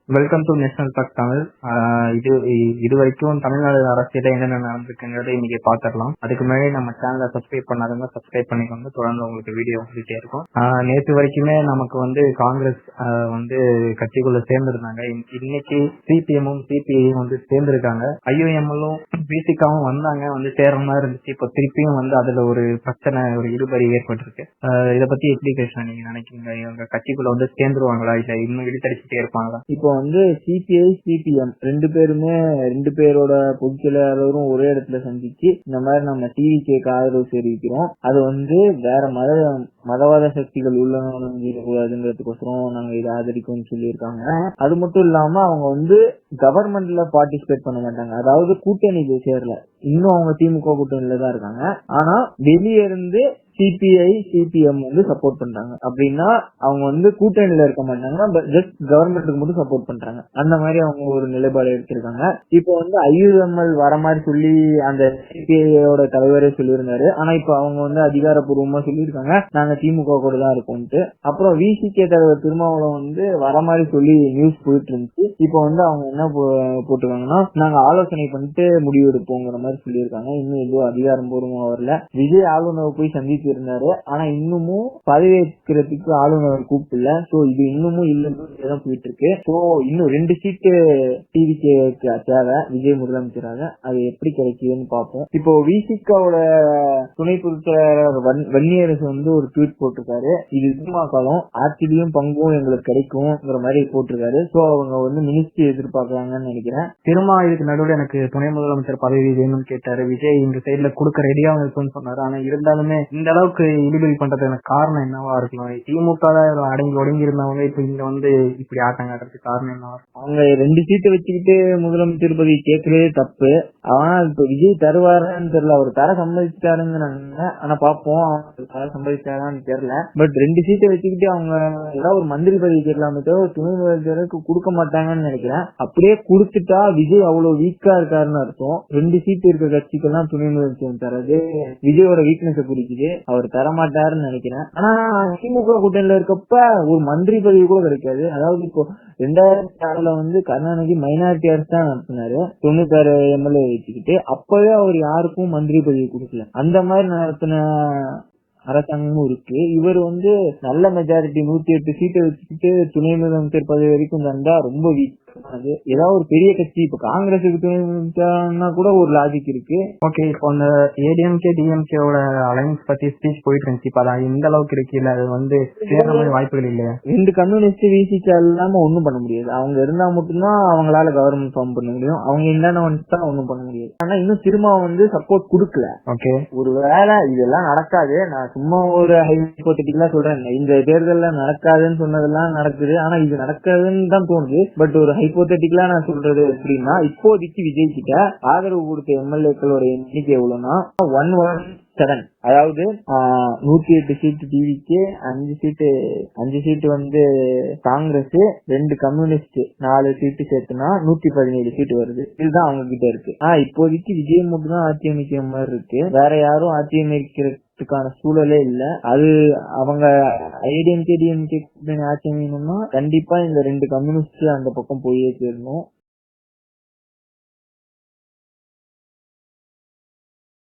Welcome to national talk Tamil. இது வரைக்கும் தமிழ்நாடு அரசியல என்னென்ன நடந்திருக்குங்கிறத இன்னைக்கு பாத்திரலாம். அதுக்கு முன்னாடி நம்ம சேனலை சப்ஸ்கிரைப் பண்ணாதவங்க சப்ஸ்கிரைப் பண்ணிக்கோங்க. தொடர்ந்து உங்களுக்கு வீடியோ வந்துட்டே இருக்கும். நேற்று வரைக்குமே நமக்கு காங்கிரஸ் கட்சிக்குள்ள சேர்ந்திருந்தாங்க. இன்னைக்கு சிபிஎம்மும் சிபிஐயும் சேர்ந்திருக்காங்க. ஐயுஎம்எல்லும் பிசிகாவும் வந்து சேர்ற மாதிரி இருந்துச்சு. இப்போ திருப்பியும் அதுல ஒரு பிரச்சனை, ஒரு இழுபறி ஏற்பட்டிருக்கு. இதை பத்தி எப்படி கிருஷ்ணா நீங்க நினைக்கிறீங்க? இவங்க கட்சிக்குள்ள சேர்ந்துருவாங்களா, இல்ல இன்னும் இழுத்தடிச்சுட்டே இருப்பாங்களா? இப்போ சிபிஐ சிபிஎம் ரெண்டு பேரோட பொதுச் செயலாளரும் ஒரே இடத்துல சந்திச்சு இந்த மாதிரி நம்ம டிவிகேக்கு ஆதரவு தெரிவிக்கிறோம், அது வேற மதவாத சக்திகள் உள்ளதுங்கிறதுக்கோசரம் நாங்க இதை ஆதரிக்கும் சொல்லியிருக்காங்க. அது மட்டும் இல்லாம அவங்க கவர்மெண்ட்ல பார்ட்டிசிபேட் பண்ண மாட்டாங்க, அதாவது கூட்டணிக்கு சேரல, இன்னும் அவங்க திமுக கூட்டணியில தான் இருக்காங்க. ஆனா வெளியே இருந்து சிபிஐ சிபிஎம் சப்போர்ட் பண்றாங்க அப்படின்னா அவங்க கூட்டணியில இருக்க மாட்டாங்க, ஜஸ்ட் கவர்மெண்ட்டுக்கு மட்டும் சப்போர்ட் பண்றாங்க. அந்த மாதிரி அவங்க ஒரு நிலைப்பாடு எடுத்திருக்காங்க. இப்போ ஐயுஎம்எல் வர மாதிரி சொல்லி அந்த சிபிஐயோட தலைவரே சொல்லியிருந்தாரு. ஆனா இப்ப அவங்க அதிகாரப்பூர்வமா சொல்லியிருக்காங்க நாங்க திமுக கூட தான் இருக்கோம்ட்டு. அப்புறம் விசிகே தலைவர் திருமாவளவன் வர மாதிரி சொல்லி நியூஸ் போயிட்டு இருந்துச்சு. இப்போ அவங்க என்ன போட்டுருக்காங்கன்னா நாங்க ஆலோசனை பண்ணிட்டு முடிவு எடுப்போங்கிற மாதிரி சொல்லியிருக்காங்க. இன்னும் எதுவும் அதிகாரப்பூர்வமா வரல. விஜய் ஆளுநர் போய் சந்தித்து இருந்தாரு, ஆனா இன்னமும் பதவியேற்கிறதுக்கு ஆளுநர் கூப்பிடல. சோ இது இன்னமும் இல்லதான் போயிட்டு இருக்கு. சோ இன்னும் 2 சீட்டு டிவிகேக்கு தேவை விஜய் முதலமைச்சராக. அது எப்படி கிடைக்குதுன்னு பார்ப்போம். இப்போ விசிகாவோட துணை பொதுச் செயலாளர் வன்னியரசு ஒரு ட்வீட் போட்டிருக்காரு. இது சினிமா காலம், ஆட்சியிலும் பங்கும் எங்களுக்கு கிடைக்கும்ங்கிற மாதிரி போட்டிருக்காரு. சோ அவங்க மினிஸ்ட்ரி எதிர்பார்க்கறாங்கன்னு நினைக்கிறேன். திரும்ப இதுக்கு நடுவில் எனக்கு துணை முதலமைச்சர் பதவி வேணும்னு கேட்டாரு. விஜய் இந்த சைட்ல கொடுக்க ரெடியா இருக்குன்னு சொன்னாரு. ஆனா இருந்தாலுமே இந்த அளவுக்கு இழுபறி பண்றதுக்கு காரணம் என்னவா இருக்கலாம்? திமுக அடங்கி ஒடுங்கி இருந்தவங்க இப்ப இங்க இப்படி ஆட்டம் காட்டுறதுக்கு காரணம் என்னவா? அவங்க 2 சீட்டை வச்சுக்கிட்டு முதலமைச்சர் பதவி கேட்கறதே தப்பு. ஆனா இப்ப விஜய் தருவாருன்னு தெரியல. அவர் தர சம்மதிச்சிட்டாருங்கிறாங்க. ஆனா பாப்போம் தர சம்மதிச்சாரான்னு தெரியல. பட் 2 சீட்டை வச்சுக்கிட்டு அவங்க ஏதாவது ஒரு மந்திரி பதவி கேட்கலாமே தவிர துணை முதலமைச்சருக்கு கொடுக்க மாட்டாங்கன்னு நினைக்கிறேன். அப்படியே கொடுத்துட்டா விஜய் அவ்வளவு வீக்கா இருக்காருன்னு அர்த்தம். 2 சீட்டு இருக்க கட்சிக்கெல்லாம் துணை முதலமைச்சர் தரது விஜயோட வீக்னஸ் குறிக்குது. அவர் தரமாட்டாருன்னு நினைக்கிறேன். ஆனா திமுக கூட்டணியில இருக்கப்ப ஒரு மந்திரி பதவி கூட கிடைக்காது. அதாவது இப்போ 2006 கருணாநிதி மைனாரிட்டி அரசு தான் நடத்தினாரு 96 எம்எல்ஏ வச்சுக்கிட்டு. அப்பவே அவர் யாருக்கும் மந்திரி பதவி கொடுக்கல. அந்த மாதிரி நடத்தின அரசாங்கமும் இருக்கு. இவர் நல்ல மெஜாரிட்டி 108 சீட்டை வச்சுக்கிட்டு துணை முதலமைச்சர் பதவி வரைக்கும் தந்தா ரொம்ப வீக். ஏதாவது ஒரு பெரிய கட்சி இப்ப காங்கிரஸுக்கு துணை முதலமைச்சர்னா கூட ஒரு லாஜிக் இருக்கு. ஓகே, இப்போ அந்த ஏடிஎம்கே டிஎம்கேவோட அலைன்ஸ் பத்தி ஸ்பீச் போயிட்டு இருந்துச்சு. இப்ப இந்த அளவுக்கு இருக்கு இல்ல, அது சேர்ற மாதிரி வாய்ப்புகள் இல்லையா? 2 கம்யூனிஸ்ட் விசிகே இல்லாம ஒண்ணும் பண்ண முடியாது. அவங்க இருந்தா மட்டும்தான் அவங்களால கவர்மெண்ட் ஃபார்ம் பண்ண முடியும். அவங்க என்னன்னு ஒண்ணும் பண்ண முடியாது. ஆனா இன்னும் திரும்ப சப்போர்ட் கொடுக்கல. ஓகே, ஒருவேளை இதெல்லாம் நடக்காது, நான் சும்மா ஒரு ஹைபோதெட்டிக்கலா சொல்றேன். இந்த தேர்தல்ல நடக்காதுன்னு சொன்னதெல்லாம் நடக்குது. ஆனா இது நடக்காதுன்னு தான் தோணுது. பட் ஒரு ஹைபோதெட்டிக்கலா நான் சொல்றது எப்படின்னா, இப்போதைக்கு விஜய் கிட்ட ஆதரவு கொடுத்த எம்எல்ஏக்களோட எண்ணிக்கை எவ்வளவுன்னா 117. அதாவது 108 சீட்டு டிவிக்கு, 5 சீட்டு காங்கிரஸ், 2 கம்யூனிஸ்ட், 4 சீட்டு சேர்த்துனா 117 சீட்டு வருது. இதுதான் அவங்க கிட்ட இருக்கு. இப்போதைக்கு விஜய் மட்டும் தான் ஆட்சி அமைக்கிற மாதிரி இருக்கு. வேற யாரும் ஆட்சி அமைக்கிறதுக்கான சூழலே இல்ல. அது அவங்க ஏடிஎம்கே டிஎம்கே ஆட்சி அமைக்கணும்னா கண்டிப்பா இந்த 2 கம்யூனிஸ்ட் அந்த பக்கம் போயே சேரணும்.